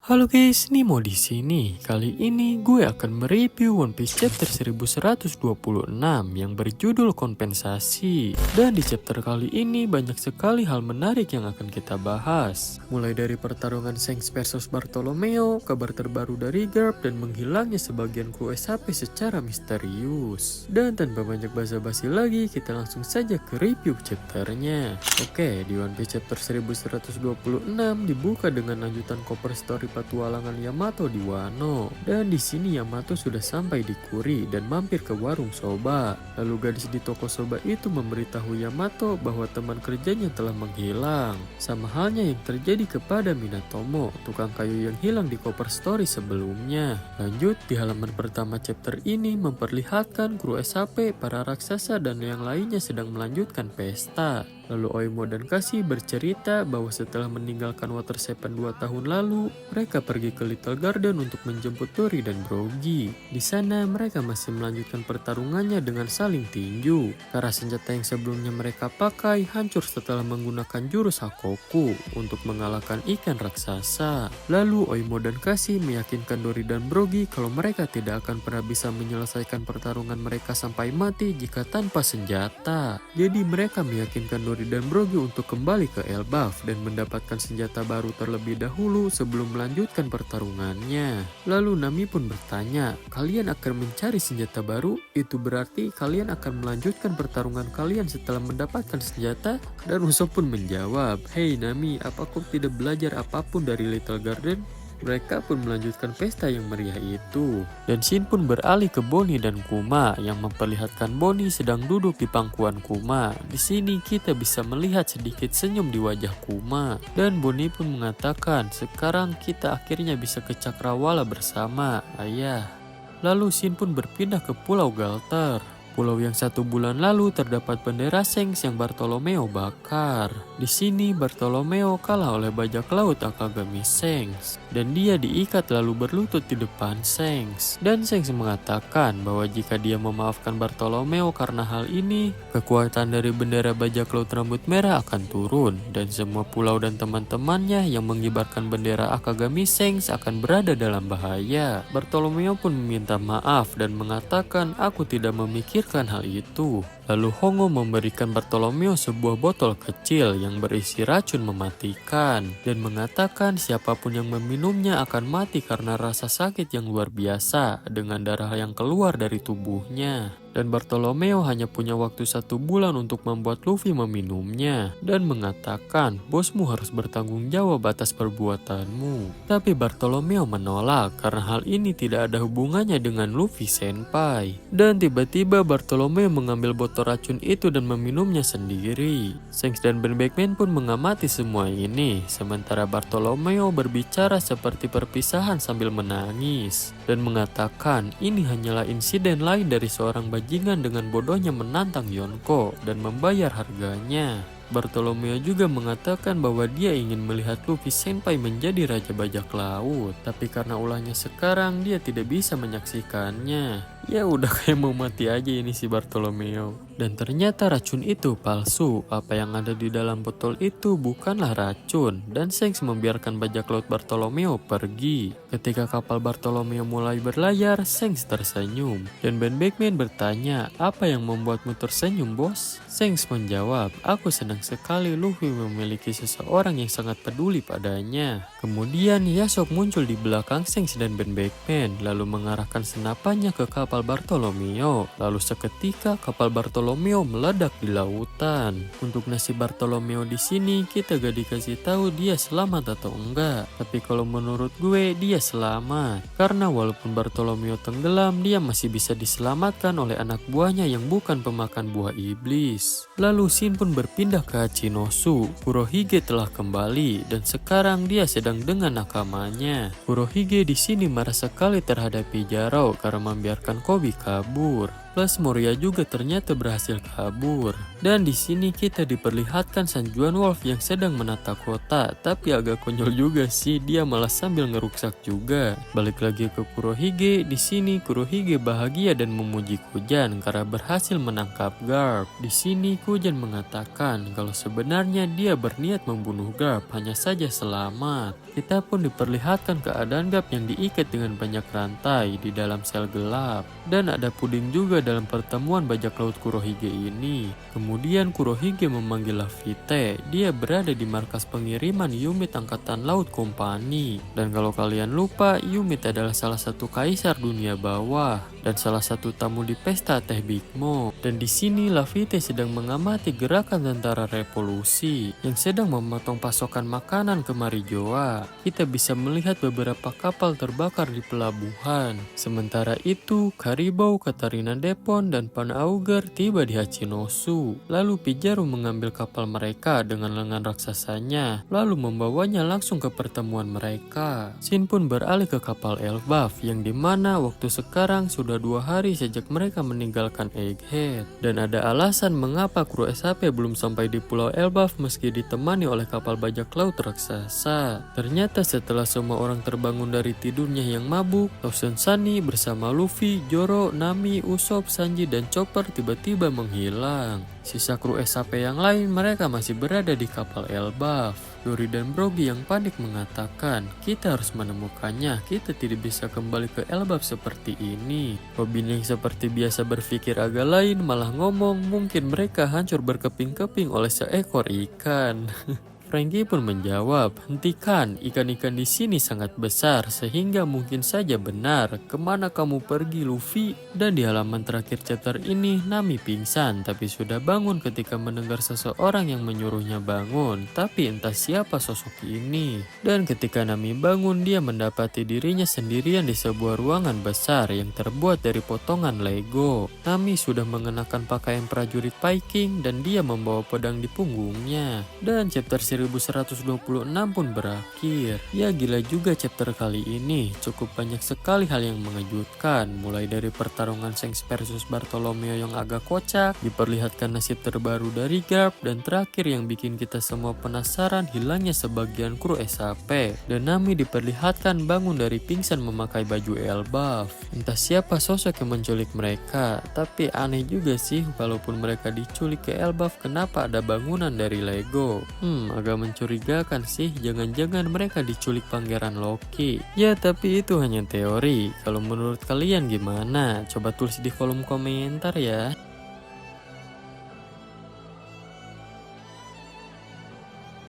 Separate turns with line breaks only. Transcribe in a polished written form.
Halo guys, Nimo di sini. Kali ini gue akan mereview One Piece chapter 1126 yang berjudul kompensasi. Dan di chapter kali ini banyak sekali hal menarik yang akan kita bahas. Mulai dari pertarungan Shanks versus Bartolomeo, kabar terbaru dari Garp, dan menghilangnya sebagian kru SHP secara misterius. Dan tanpa banyak basa-basi lagi, kita langsung saja ke review chapternya. Oke, di One Piece chapter 1126 dibuka dengan lanjutan cover story petualangan Yamato di Wano. Dan di sini Yamato sudah sampai di Kuri dan mampir ke warung soba. Lalu gadis di toko soba itu memberitahu Yamato bahwa teman kerjanya telah menghilang. Sama halnya yang terjadi kepada Minatomo, tukang kayu yang hilang di cover story sebelumnya. Lanjut, di halaman pertama chapter ini memperlihatkan kru SHP, para raksasa dan yang lainnya sedang melanjutkan pesta. Lalu Oimo dan Kasi bercerita bahwa setelah meninggalkan Water Seven 2 tahun lalu, mereka pergi ke Little Garden untuk menjemput Dory dan Brogy. Di sana mereka masih melanjutkan pertarungannya dengan saling tinju, karena senjata yang sebelumnya mereka pakai hancur setelah menggunakan jurus Hakoku untuk mengalahkan ikan raksasa. Lalu Oimo dan Kasi meyakinkan Dory dan Brogy kalau mereka tidak akan pernah bisa menyelesaikan pertarungan mereka sampai mati jika tanpa senjata. Jadi mereka meyakinkan Dory dan Brogy untuk kembali ke Elbaf dan mendapatkan senjata baru terlebih dahulu sebelum melanjutkan pertarungannya. Lalu Nami pun bertanya, kalian akan mencari senjata baru? Itu berarti kalian akan melanjutkan pertarungan kalian setelah mendapatkan senjata? Dan Usopp pun menjawab, "Hei Nami, apa kau tidak belajar apapun dari Little Garden?" Mereka pun melanjutkan pesta yang meriah itu. Dan Shin pun beralih ke Bonnie dan Kuma yang memperlihatkan Bonnie sedang duduk di pangkuan Kuma. Di sini kita bisa melihat sedikit senyum di wajah Kuma. Dan Bonnie pun mengatakan, sekarang kita akhirnya bisa ke Cakrawala bersama, ayah. Lalu Shin pun berpindah ke Pulau Galter. Pulau yang 1 bulan lalu terdapat bendera Shanks yang Bartolomeo bakar. Di sini Bartolomeo kalah oleh bajak laut Akagami Shanks dan dia diikat lalu berlutut di depan Shanks. Dan Shanks mengatakan bahwa jika dia memaafkan Bartolomeo karena hal ini, kekuatan dari bendera bajak laut rambut merah akan turun dan semua pulau dan teman-temannya yang mengibarkan bendera Akagami Shanks akan berada dalam bahaya. Bartolomeo pun meminta maaf dan mengatakan, aku tidak memikirkan hal itu. Lalu Hongo memberikan Bartolomeo sebuah botol kecil yang berisi racun mematikan dan mengatakan siapapun yang meminumnya akan mati karena rasa sakit yang luar biasa dengan darah yang keluar dari tubuhnya. Dan Bartolomeo hanya punya waktu 1 bulan untuk membuat Luffy meminumnya dan mengatakan bosmu harus bertanggung jawab atas perbuatanmu. Tapi Bartolomeo menolak karena hal ini tidak ada hubungannya dengan Luffy senpai. Dan tiba-tiba Bartolomeo mengambil botol racun itu dan meminumnya sendiri. Shanks dan Ben Beckman pun mengamati semua ini, sementara Bartolomeo berbicara seperti perpisahan sambil menangis dan mengatakan ini hanyalah insiden lain dari seorang bajingan dengan bodohnya menantang Yonko dan membayar harganya. Bartolomeo juga mengatakan bahwa dia ingin melihat Luffy senpai menjadi raja bajak laut, tapi karena ulahnya sekarang dia tidak bisa menyaksikannya. Ya udah kayak mau mati aja ini si Bartolomeo. Dan ternyata racun itu palsu. Apa yang ada di dalam botol itu bukanlah racun. Dan Shanks membiarkan bajak laut Bartolomeo pergi. Ketika kapal Bartolomeo mulai berlayar, Shanks tersenyum. Dan Ben Beckman bertanya, apa yang membuatmu tersenyum bos? Shanks menjawab, aku senang sekali Luffy memiliki seseorang yang sangat peduli padanya. Kemudian Yasop muncul di belakang Shanks dan Ben Beckman lalu mengarahkan senapannya ke kapal Bartolomeo. Lalu seketika kapal Bartolomeo meledak di lautan. Untuk nasib Bartolomeo di sini kita gak dikasih tahu dia selamat atau enggak. Tapi kalau menurut gue dia selamat. Karena walaupun Bartolomeo tenggelam, dia masih bisa diselamatkan oleh anak buahnya yang bukan pemakan buah iblis. Lalu Shin pun berpindah ke Hachinosu. Kurohige telah kembali dan sekarang dia sedang dengan nakamanya. Kurohige di sini marah sekali terhadap Pijaro karena membiarkan Koby kabur. Plus Moria juga ternyata berhasil kabur. Dan di sini kita diperlihatkan San Juan Wolf yang sedang menata kota, tapi agak konyol juga sih, dia malah sambil ngeruksak juga. Balik lagi ke Kurohige, di sini Kurohige bahagia dan memuji Kujan karena berhasil menangkap Garp. Di sini Kujan mengatakan kalau sebenarnya dia berniat membunuh Garp, hanya saja selamat. Kita pun diperlihatkan keadaan Garp yang diikat dengan banyak rantai di dalam sel gelap. Dan ada puding juga dalam pertemuan bajak laut Kurohige ini. Kemudian Kurohige memanggil Laffy. Dia berada di markas pengiriman Yumit Angkatan Laut Kompani. Dan kalau kalian lupa, Yumit adalah salah satu kaisar dunia bawah dan salah satu tamu di pesta teh Big Mom. Dan di sini Laffy sedang mengamati gerakan tentara revolusi yang sedang memotong pasokan makanan ke Marijoa. Kita bisa melihat beberapa kapal terbakar di pelabuhan. Sementara itu, Karibou, Katarina Depon, dan Pan Auger tiba di Hachinosu. Lalu Pijaro mengambil kapal mereka dengan lengan raksasanya, lalu membawanya langsung ke pertemuan mereka. Shin pun beralih ke kapal Elbaf, yang dimana waktu sekarang sudah 2 hari sejak mereka meninggalkan Egghead. Dan ada alasan mengapa kru SHP belum sampai di Pulau Elbaf meski ditemani oleh kapal bajak laut raksasa. Ternyata setelah semua orang terbangun dari tidurnya yang mabuk, Lawson Sunny bersama Luffy, Zoro, Nami, Usopp, Sanji, dan Chopper tiba-tiba menghilang. Sisa kru SHP yang lain mereka masih berada di kapal Elbaf. Yuri dan Brogy yang panik mengatakan, kita harus menemukannya, kita tidak bisa kembali ke Elbaf seperti ini. Robin yang seperti biasa berpikir agak lain malah ngomong mungkin mereka hancur berkeping-keping oleh seekor ikan. Franky pun menjawab, hentikan, ikan-ikan di sini sangat besar sehingga mungkin saja benar. Kemana kamu pergi Luffy? Dan di halaman terakhir chapter ini, Nami pingsan tapi sudah bangun ketika mendengar seseorang yang menyuruhnya bangun. Tapi entah siapa sosok ini. Dan ketika Nami bangun, dia mendapati dirinya sendirian di sebuah ruangan besar yang terbuat dari potongan Lego. Nami sudah mengenakan pakaian prajurit Viking dan dia membawa pedang di punggungnya. Dan chapter 1126 pun berakhir. Ya gila juga chapter kali ini, cukup banyak sekali hal yang mengejutkan. Mulai dari pertarungan Shanks versus Bartolomeo yang agak kocak, diperlihatkan nasib terbaru dari Garp, dan terakhir yang bikin kita semua penasaran hilangnya sebagian kru SHP. Dan Nami diperlihatkan bangun dari pingsan memakai baju Elbaf. Entah siapa sosok yang menculik mereka, tapi aneh juga sih walaupun mereka diculik ke Elbaf kenapa ada bangunan dari Lego. Agak mencurigakan sih, jangan-jangan mereka diculik Pangeran Loki. Ya tapi itu hanya teori, kalau menurut kalian gimana? Coba tulis di kolom komentar ya.